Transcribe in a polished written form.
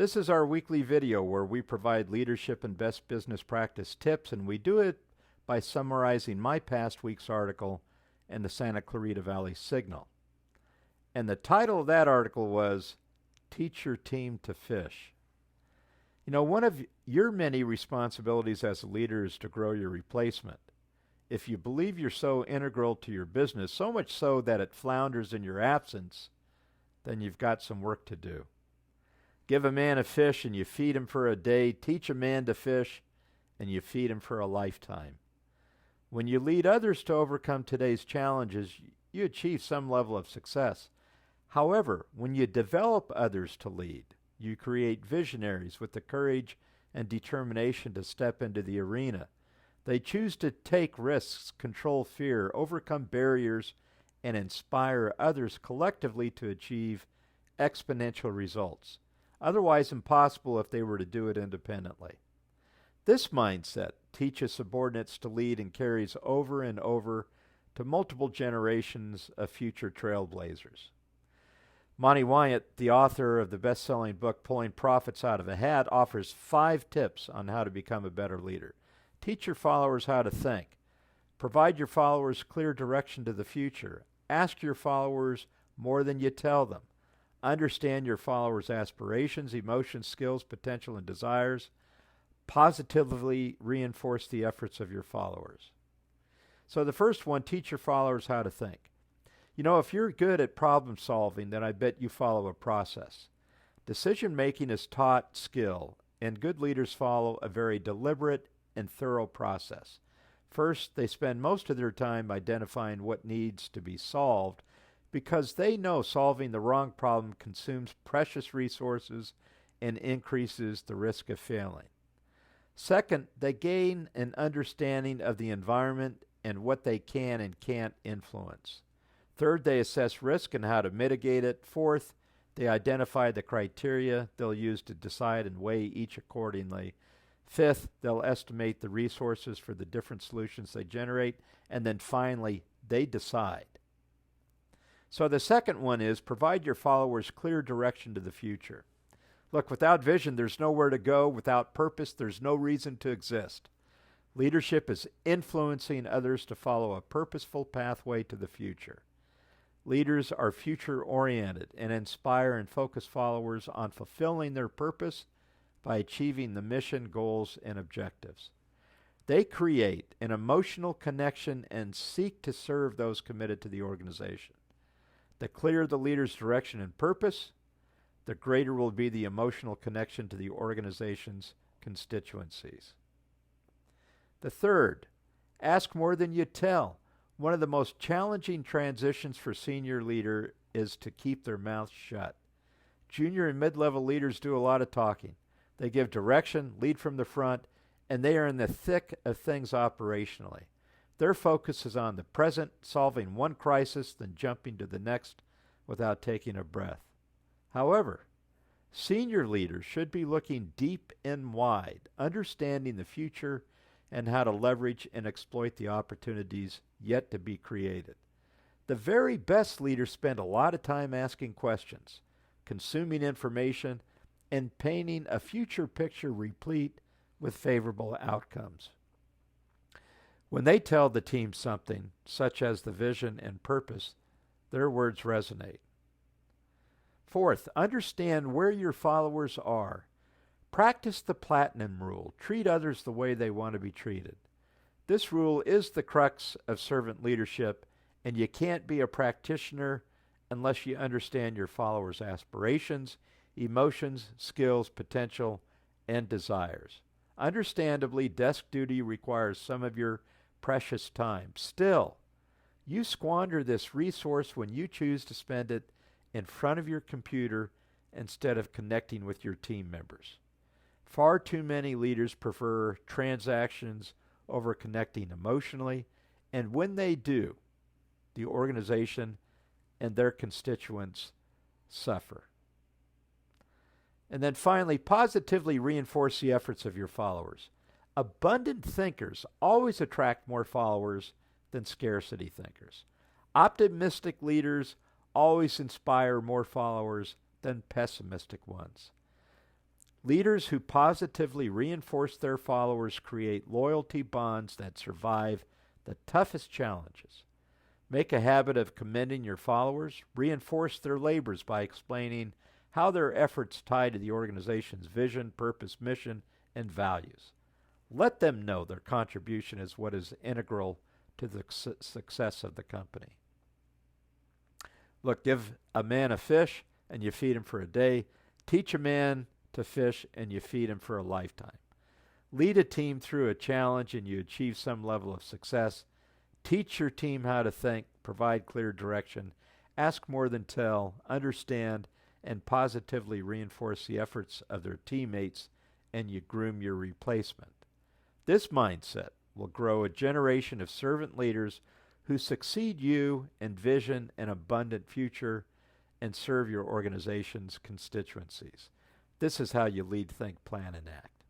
This is our weekly video where we provide leadership and best business practice tips, and we do it by summarizing my past week's article in the Santa Clarita Valley Signal. And the title of that article was, Teach Your Team to Fish. You know, one of your many responsibilities as a leader is to grow your replacement. If you believe you're so integral to your business, so much so that it flounders in your absence, then you've got some work to do. Give a man a fish and you feed him for a day. Teach a man to fish and you feed him for a lifetime. When you lead others to overcome today's challenges, you achieve some level of success. However, when you develop others to lead, you create visionaries with the courage and determination to step into the arena. They choose to take risks, control fear, overcome barriers, and inspire others collectively to achieve exponential results, otherwise impossible if they were to do it independently. This mindset teaches subordinates to lead and carries over and over to multiple generations of future trailblazers. Monty Wyatt, the author of the best-selling book Pulling Profits Out of a Hat, offers 5 tips on how to become a better leader. Teach your followers how to think. Provide your followers clear direction to the future. Ask your followers more than you tell them. Understand your followers' aspirations, emotions, skills, potential, and desires. Positively reinforce the efforts of your followers. So the first one, teach your followers how to think. You know, if you're good at problem solving, then I bet you follow a process. Decision making is taught skill, and good leaders follow a very deliberate and thorough process. First, they spend most of their time identifying what needs to be solved because they know solving the wrong problem consumes precious resources and increases the risk of failing. Second, they gain an understanding of the environment and what they can and can't influence. Third, they assess risk and how to mitigate it. Fourth, they identify the criteria they'll use to decide and weigh each accordingly. Fifth, they'll estimate the resources for the different solutions they generate. And then finally, they decide. So the second one is provide your followers clear direction to the future. Look, without vision, there's nowhere to go. Without purpose, there's no reason to exist. Leadership is influencing others to follow a purposeful pathway to the future. Leaders are future-oriented and inspire and focus followers on fulfilling their purpose by achieving the mission, goals, and objectives. They create an emotional connection and seek to serve those committed to the organization. The clearer the leader's direction and purpose, the greater will be the emotional connection to the organization's constituencies. The third, ask more than you tell. One of the most challenging transitions for senior leader is to keep their mouth shut. Junior and mid-level leaders do a lot of talking. They give direction, lead from the front, and they are in the thick of things operationally. Their focus is on the present, solving one crisis, then jumping to the next without taking a breath. However, senior leaders should be looking deep and wide, understanding the future and how to leverage and exploit the opportunities yet to be created. The very best leaders spend a lot of time asking questions, consuming information, and painting a future picture replete with favorable outcomes. When they tell the team something, such as the vision and purpose, their words resonate. Fourth, understand where your followers are. Practice the platinum rule. Treat others the way they want to be treated. This rule is the crux of servant leadership, and you can't be a practitioner unless you understand your followers' aspirations, emotions, skills, potential, and desires. Understandably, desk duty requires some of your precious time. Still, you squander this resource when you choose to spend it in front of your computer instead of connecting with your team members. Far too many leaders prefer transactions over connecting emotionally, and when they do, the organization and their constituents suffer. And then finally, positively reinforce the efforts of your followers. Abundant thinkers always attract more followers than scarcity thinkers. Optimistic leaders always inspire more followers than pessimistic ones. Leaders who positively reinforce their followers create loyalty bonds that survive the toughest challenges. Make a habit of commending your followers. Reinforce their labors by explaining how their efforts tie to the organization's vision, purpose, mission, and values. Let them know their contribution is what is integral to the success of the company. Look, give a man a fish and you feed him for a day. Teach a man to fish and you feed him for a lifetime. Lead a team through a challenge and you achieve some level of success. Teach your team how to think, provide clear direction, ask more than tell, understand, and positively reinforce the efforts of their teammates, and you groom your replacement. This mindset will grow a generation of servant leaders who succeed you, envision an abundant future, and serve your organization's constituencies. This is how you lead, think, plan, and act.